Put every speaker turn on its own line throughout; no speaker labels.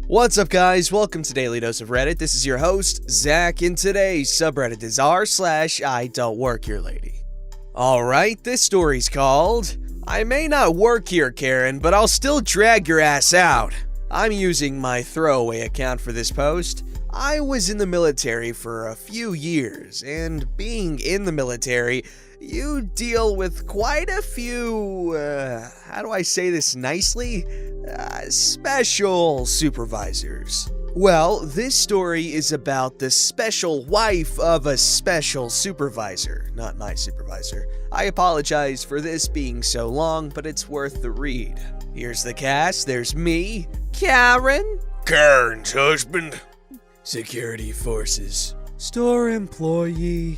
What's up, guys? Welcome to Daily Dose of Reddit. This is your host, Zach, and today's subreddit is r/IDontWorkHereLady. Alright, this story's called, I may not work here, Karen, but I'll still drag your ass out. I'm using my throwaway account for this post. I was in the military for a few years, and being in the military, you deal with quite a few, how do I say this nicely? Special supervisors. Well, this story is about the special wife of a special supervisor, not my supervisor. I apologize for this being so long, but it's worth the read. Here's the cast. There's me, Karen,
Karen's husband,
security forces, store employee,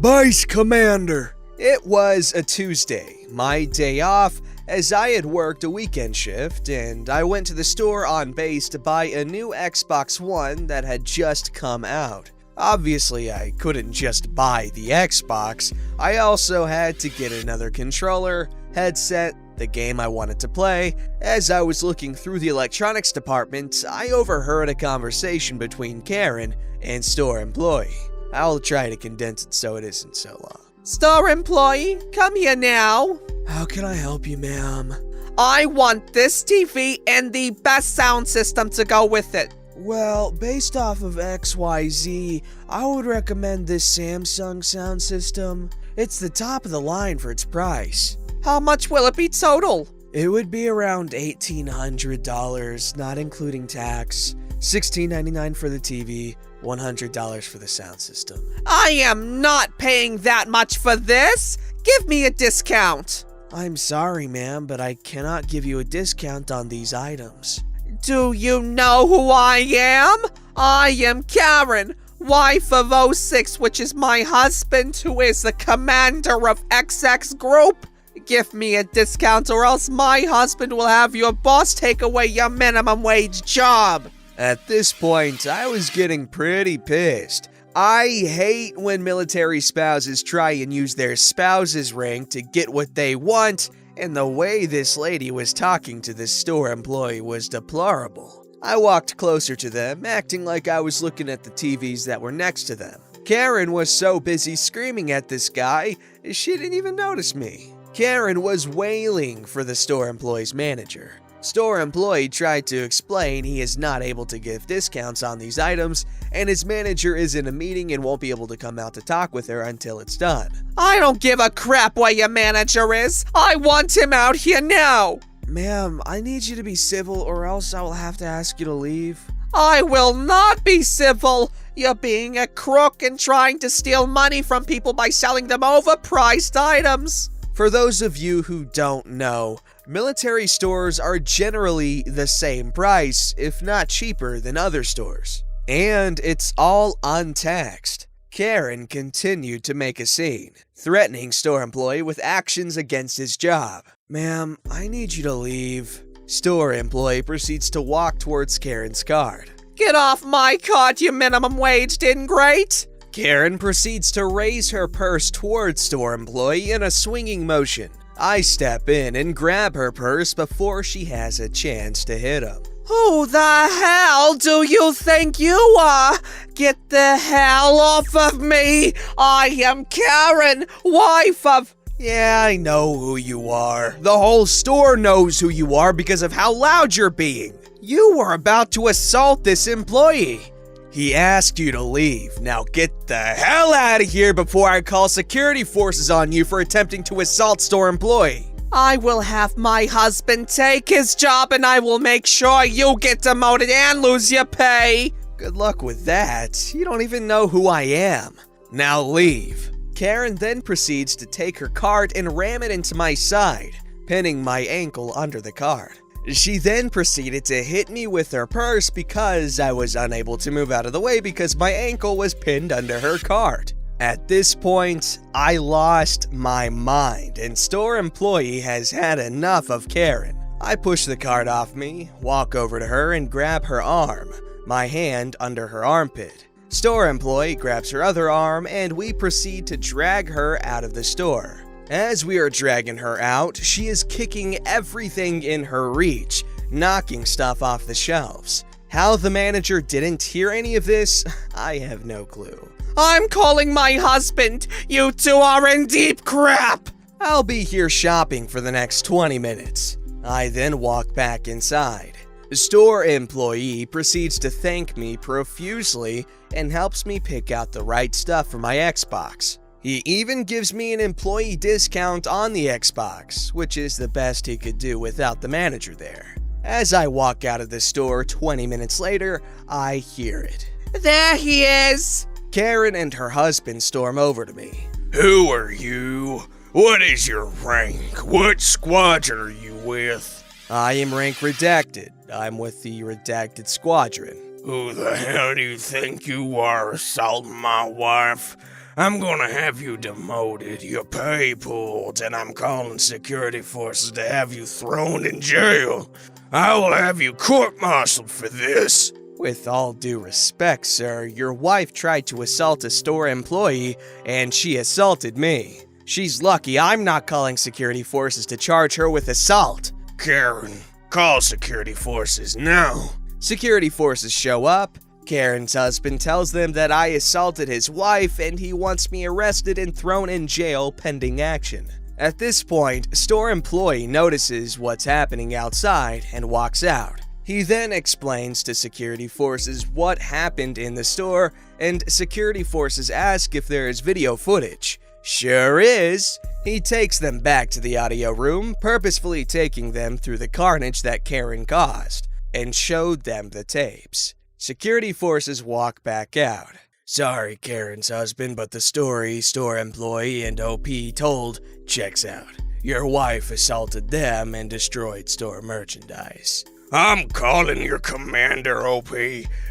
base commander. It was a Tuesday, my day off, as I had worked a weekend shift, and I went to the store on base to buy a new Xbox One that had just come out. Obviously, I couldn't just buy the Xbox, I also had to get another controller, headset, the game I wanted to play. As I was looking through the electronics department, I overheard a conversation between Karen and store employee. I'll try to condense it so it isn't so long.
Store employee, come here now.
How can I help you, ma'am?
I want this TV and the best sound system to go with it.
Well, based off of XYZ, I would recommend this Samsung sound system. It's the top of the line for its price.
How much will it be total?
It would be around $1,800, not including tax. $16.99 for the TV, $100 for the sound system.
I am not paying that much for this. Give me a discount.
I'm sorry, ma'am, but I cannot give you a discount on these items.
Do you know who I am? I am Karen, wife of 06, which is my husband, who is the commander of XX Group. Give me a discount or else my husband will have your boss take away your minimum wage job.
At this point, I was getting pretty pissed. I hate when military spouses try and use their spouse's rank to get what they want, and the way this lady was talking to this store employee was deplorable. I walked closer to them, acting like I was looking at the TVs that were next to them. Karen was so busy screaming at this guy, she didn't even notice me. Karen was wailing for the store employee's manager. Store employee tried to explain he is not able to give discounts on these items, and his manager is in a meeting and won't be able to come out to talk with her until it's done.
I don't give a crap where your manager is. I want him out here now.
Ma'am, I need you to be civil or else I will have to ask you to leave.
I will not be civil. You're being a crook and trying to steal money from people by selling them overpriced items.
For those of you who don't know, military stores are generally the same price, if not cheaper than other stores. And it's all untaxed. Karen continued to make a scene, threatening store employee with actions against his job. Ma'am, I need you to leave. Store employee proceeds to walk towards Karen's card.
Get off my card, you minimum wage ingrate!
Karen proceeds to raise her purse towards store employee in a swinging motion. I step in and grab her purse before she has a chance to hit him.
Who the hell do you think you are? Get the hell off of me! I am Karen, wife of...
Yeah, I know who you are. The whole store knows who you are because of how loud you're being. You were about to assault this employee. He asked you to leave. Now get the hell out of here before I call security forces on you for attempting to assault store employee.
I will have my husband take his job and I will make sure you get demoted and lose your pay.
Good luck with that. You don't even know who I am. Now leave. Karen then proceeds to take her cart and ram it into my side, pinning my ankle under the cart. She then proceeded to hit me with her purse because I was unable to move out of the way because my ankle was pinned under her cart. At this point, I lost my mind, and store employee has had enough of Karen. I push the cart off me, walk over to her, and grab her arm, my hand under her armpit. Store employee grabs her other arm, and we proceed to drag her out of the store. As we are dragging her out, she is kicking everything in her reach, knocking stuff off the shelves. How the manager didn't hear any of this, I have no clue.
I'm calling my husband. You two are in deep crap.
I'll be here shopping for the next 20 minutes. I then walk back inside. The store employee proceeds to thank me profusely and helps me pick out the right stuff for my Xbox. He even gives me an employee discount on the Xbox, which is the best he could do without the manager there. As I walk out of the store 20 minutes later, I hear it.
There he is.
Karen and her husband storm over to me.
Who are you? What is your rank? What squadron are you with?
I am rank redacted. I'm with the redacted squadron.
Who the hell do you think you are, assaulting my wife? I'm gonna have you demoted, your pay pulled, and I'm calling security forces to have you thrown in jail. I will have you court-martialed for this.
With all due respect, sir, your wife tried to assault a store employee, and she assaulted me. She's lucky I'm not calling security forces to charge her with assault.
Karen, call security forces now.
Security forces show up. Karen's husband tells them that I assaulted his wife and he wants me arrested and thrown in jail pending action. At this point, store employee notices what's happening outside and walks out. He then explains to security forces what happened in the store, and security forces ask if there is video footage. Sure is. He takes them back to the audio room, purposefully taking them through the carnage that Karen caused, and showed them the tapes. Security forces walk back out. Sorry, Karen's husband, but the story store employee and OP told checks out. Your wife assaulted them and destroyed store merchandise.
I'm calling your commander, OP,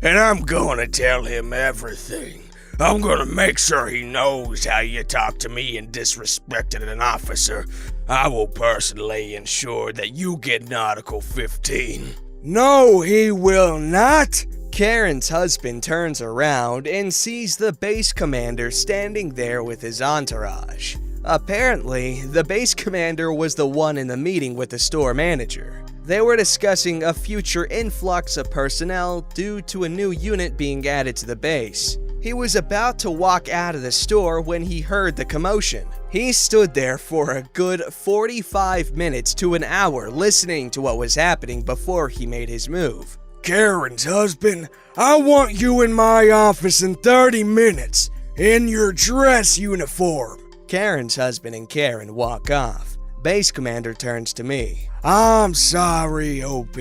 and I'm gonna tell him everything. I'm gonna make sure he knows how you talk to me and disrespected an officer. I will personally ensure that you get an Article 15.
No, he will not! Karen's husband turns around and sees the base commander standing there with his entourage. Apparently, the base commander was the one in the meeting with the store manager. They were discussing a future influx of personnel due to a new unit being added to the base. He was about to walk out of the store when he heard the commotion. He stood there for a good 45 minutes to an hour listening to what was happening before he made his move.
Karen's husband, I want you in my office in 30 minutes, in your dress uniform.
Karen's husband and Karen walk off. Base commander turns to me.
I'm sorry, OP.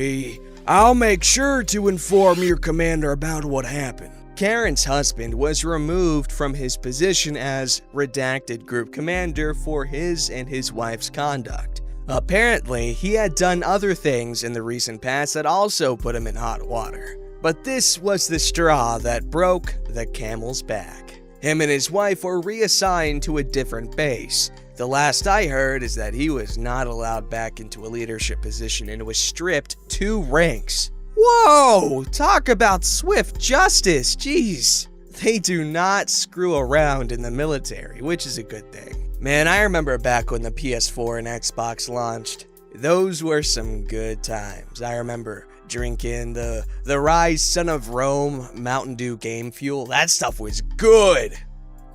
I'll make sure to inform your commander about what happened.
Karen's husband was removed from his position as redacted group commander for his and his wife's conduct. Apparently, he had done other things in the recent past that also put him in hot water. But this was the straw that broke the camel's back. Him and his wife were reassigned to a different base. The last I heard is that he was not allowed back into a leadership position and was stripped 2 ranks. Whoa! Talk about swift justice, jeez. They do not screw around in the military, which is a good thing. Man, I remember back when the PS4 and Xbox launched. Those were some good times. I remember drinking the Rise Son of Rome Mountain Dew game fuel. That stuff was good.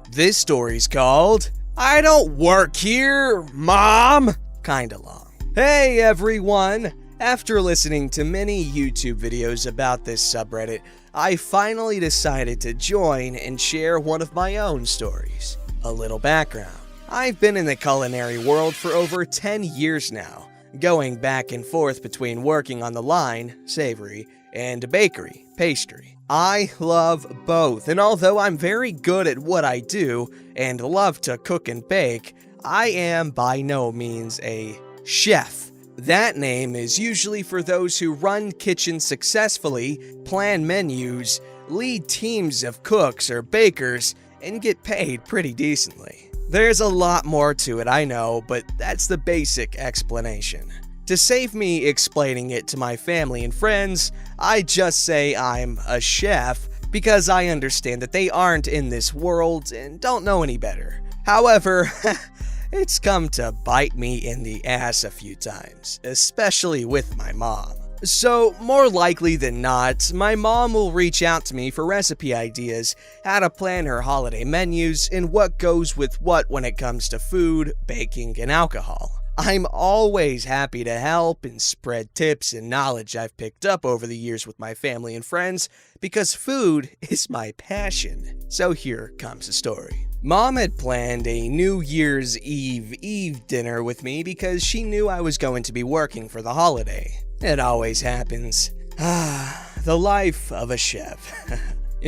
This story's called I Don't Work Here, Mom. Kinda long. Hey everyone! After listening to many YouTube videos about this subreddit, I finally decided to join and share one of my own stories. A little background. I've been in the culinary world for over 10 years now, going back and forth between working on the line, savory, and bakery, pastry. I love both, and although I'm very good at what I do and love to cook and bake, I am by no means a chef. That name is usually for those who run kitchens successfully, plan menus, lead teams of cooks or bakers, and get paid pretty decently. There's a lot more to it, I know, but that's the basic explanation. To save me explaining it to my family and friends, I just say I'm a chef because I understand that they aren't in this world and don't know any better. However, it's come to bite me in the ass a few times, especially with my mom. So, more likely than not, my mom will reach out to me for recipe ideas, how to plan her holiday menus, and what goes with what when it comes to food, baking, and alcohol. I'm always happy to help and spread tips and knowledge I've picked up over the years with my family and friends, because food is my passion. So here comes the story. Mom had planned a New Year's Eve dinner with me because she knew I was going to be working for the holiday. It always happens. The life of a chef.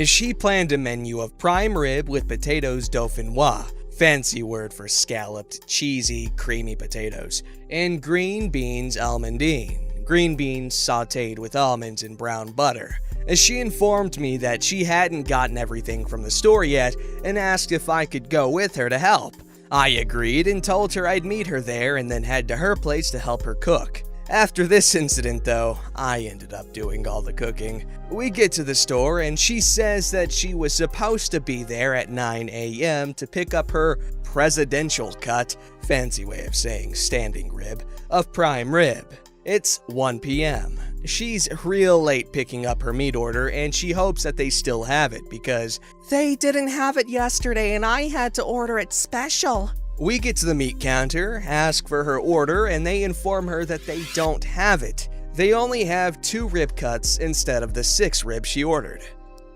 She planned a menu of prime rib with potatoes dauphinoise, fancy word for scalloped, cheesy, creamy potatoes, and green beans almondine, green beans sautéed with almonds and brown butter. She informed me that she hadn't gotten everything from the store yet and asked if I could go with her to help. I agreed and told her I'd meet her there and then head to her place to help her cook. After this incident, though, I ended up doing all the cooking. We get to the store and she says that she was supposed to be there at 9 a.m. to pick up her presidential cut, fancy way of saying standing rib, of prime rib. It's 1 p.m. She's real late picking up her meat order and she hopes that they still have it because
they didn't have it yesterday and I had to order it special.
We get to the meat counter, ask for her order, and they inform her that they don't have it. They only have 2 rib cuts instead of the 6 ribs she ordered.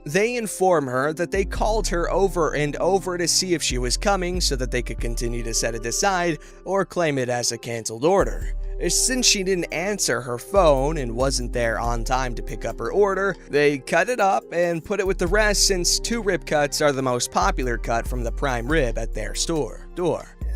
They inform her that they called her over and over to see if she was coming so that they could continue to set it aside or claim it as a canceled order. Since she didn't answer her phone and wasn't there on time to pick up her order, they cut it up and put it with the rest since 2 rib cuts are the most popular cut from the prime rib at their store.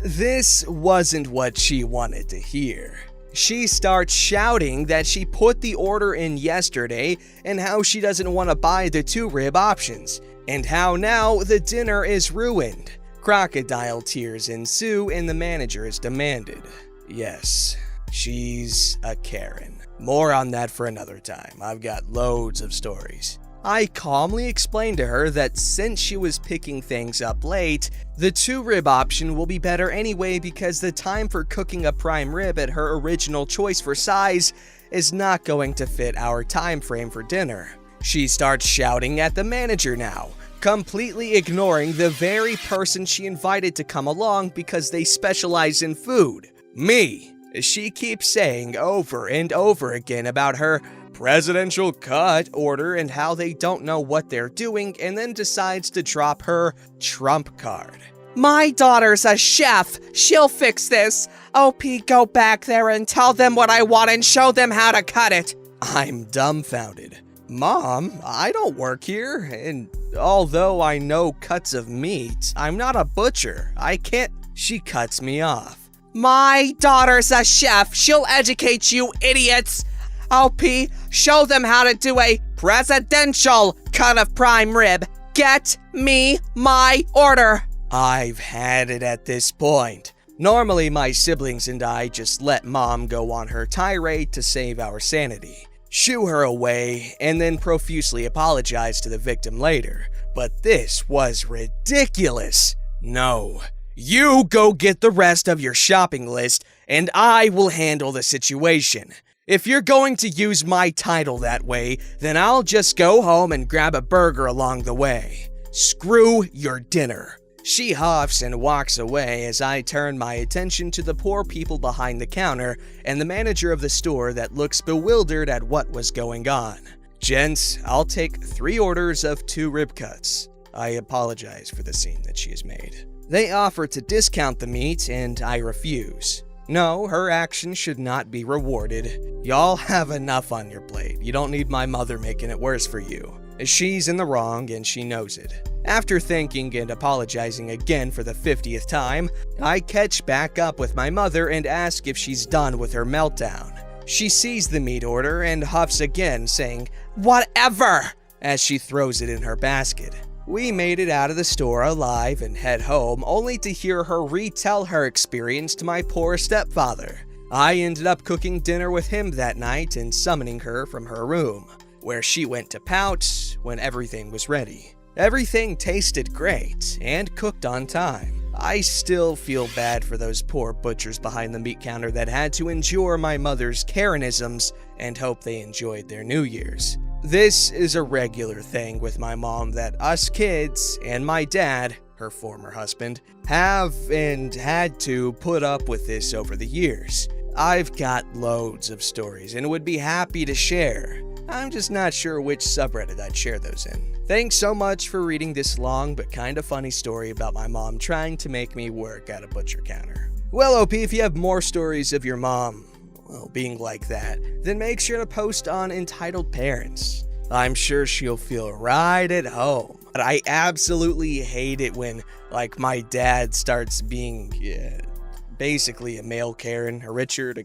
This wasn't what she wanted to hear. She starts shouting that she put the order in yesterday and how she doesn't want to buy the 2 rib options, and how now the dinner is ruined. Crocodile tears ensue and the manager is demanded. Yes, she's a Karen. More on that for another time. I've got loads of stories. I calmly explained to her that since she was picking things up late, the 2 rib option will be better anyway because the time for cooking a prime rib at her original choice for size is not going to fit our time frame for dinner. She starts shouting at the manager now, completely ignoring the very person she invited to come along because they specialize in food. Me. She keeps saying over and over again about her presidential cut order and how they don't know what they're doing, and then decides to drop her trump card.
My daughter's a chef. She'll fix this. OP, go back there and tell them what I want and show them how to cut it.
I'm dumbfounded. Mom, I don't work here, and although I know cuts of meat, I'm not a butcher. I can't. She cuts me off.
My daughter's a chef. She'll educate you idiots. OP, show them how to do a presidential cut of prime rib. Get me my order.
I've had it at this point. Normally, my siblings and I just let Mom go on her tirade to save our sanity, shoo her away, and then profusely apologize to the victim later. But this was ridiculous. No. You go get the rest of your shopping list, and I will handle the situation. If you're going to use my title that way, then I'll just go home and grab a burger along the way. Screw your dinner. She huffs and walks away as I turn my attention to the poor people behind the counter and the manager of the store that looks bewildered at what was going on. Gents, I'll take 3 orders of 2 rib cuts. I apologize for the scene that she has made. They offer to discount the meat, and I refuse. No, her actions should not be rewarded. Y'all have enough on your plate. You don't need my mother making it worse for you. She's in the wrong, and she knows it. After thanking and apologizing again for the 50th time, I catch back up with my mother and ask if she's done with her meltdown. She sees the meat order and huffs again, saying, "Whatever," as she throws it in her basket. We made it out of the store alive and head home, only to hear her retell her experience to my poor stepfather. I ended up cooking dinner with him that night and summoning her from her room, where she went to pout when everything was ready. Everything tasted great and cooked on time. I still feel bad for those poor butchers behind the meat counter that had to endure my mother's Karenisms and hope they enjoyed their New Year's. This is a regular thing with my mom that us kids and my dad, her former husband, have and had to put up with this over the years. I've got loads of stories and would be happy to share. I'm just not sure which subreddit I'd share those in. Thanks so much for reading this long but kinda funny story about my mom trying to make me work at a butcher counter. Well, OP, if you have more stories of your mom, well, being like that, then make sure to post on Entitled Parents. I'm sure she'll feel right at home. But I absolutely hate it when, like, my dad starts being, basically a male Karen, a Richard, a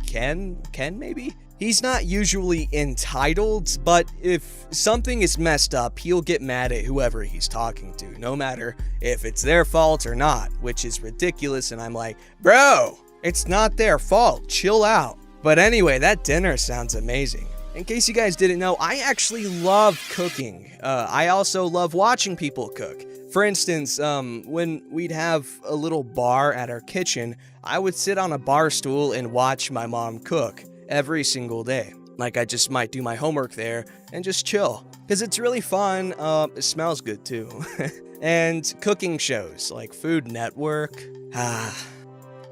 Ken maybe? He's not usually entitled, but if something is messed up, he'll get mad at whoever he's talking to, no matter if it's their fault or not, which is ridiculous, and I'm like, bro, it's not their fault, chill out. But anyway, that dinner sounds amazing. In case you guys didn't know, I actually love cooking. I also love watching people cook. For instance, when we'd have a little bar at our kitchen, I would sit on a bar stool and watch my mom cook every single day. Like, I just might do my homework there and just chill. Because it's really fun, it smells good too. And cooking shows like Food Network.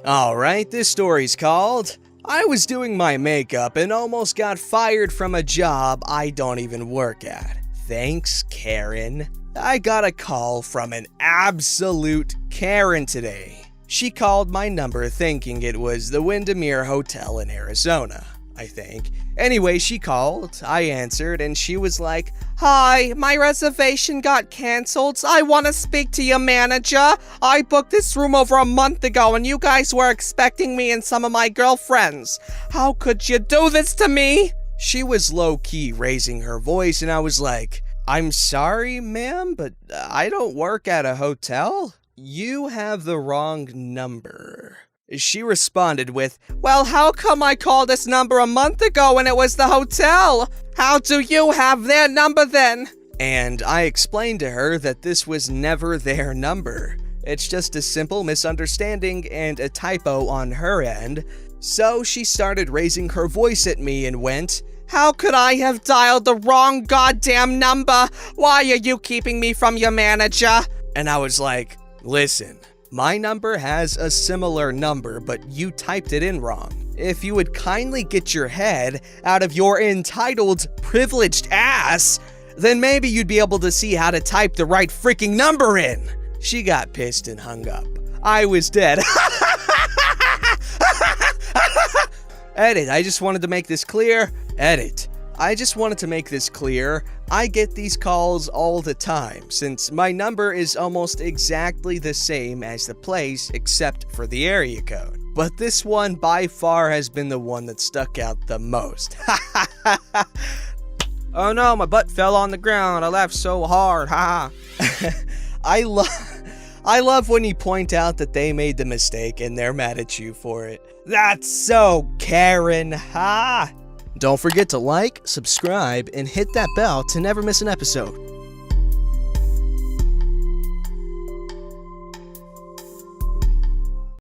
Alright, this story's called I Was Doing My Makeup and Almost Got Fired from a Job I Don't Even Work At. Thanks, Karen. I got a call from an absolute Karen today. She called my number thinking it was the Windermere Hotel in Arizona, I think. Anyway, she called, I answered, and she was like,
Hi, my reservation got canceled. I want to speak to your manager. I booked this room over a month ago and you guys were expecting me and some of my girlfriends. How could you do this to me?
She was low-key raising her voice and I was like, I'm sorry, ma'am, but I don't work at a hotel. You have the wrong number. She responded with,
Well, how come I called this number a month ago and it was the hotel? How do you have their number then?
And I explained to her that this was never their number. It's just a simple misunderstanding and a typo on her end. So she started raising her voice at me and went,
How could I have dialed the wrong goddamn number? Why are you keeping me from your manager?
And I was like, listen, my number has a similar number, but you typed it in wrong. If you would kindly get your head out of your entitled, privileged ass, then maybe you'd be able to see how to type the right freaking number in. She got pissed and hung up. I was dead. Edit, I just wanted to make this clear. Edit. I just wanted to make this clear. I get these calls all the time, since my number is almost exactly the same as the place except for the area code. But this one by far has been the one that stuck out the most. Oh no, my butt fell on the ground. I laughed so hard. Ha. I love when you point out that they made the mistake and they're mad at you for it. That's so Karen. Ha. Don't forget to like, subscribe, and hit that bell to never miss an episode.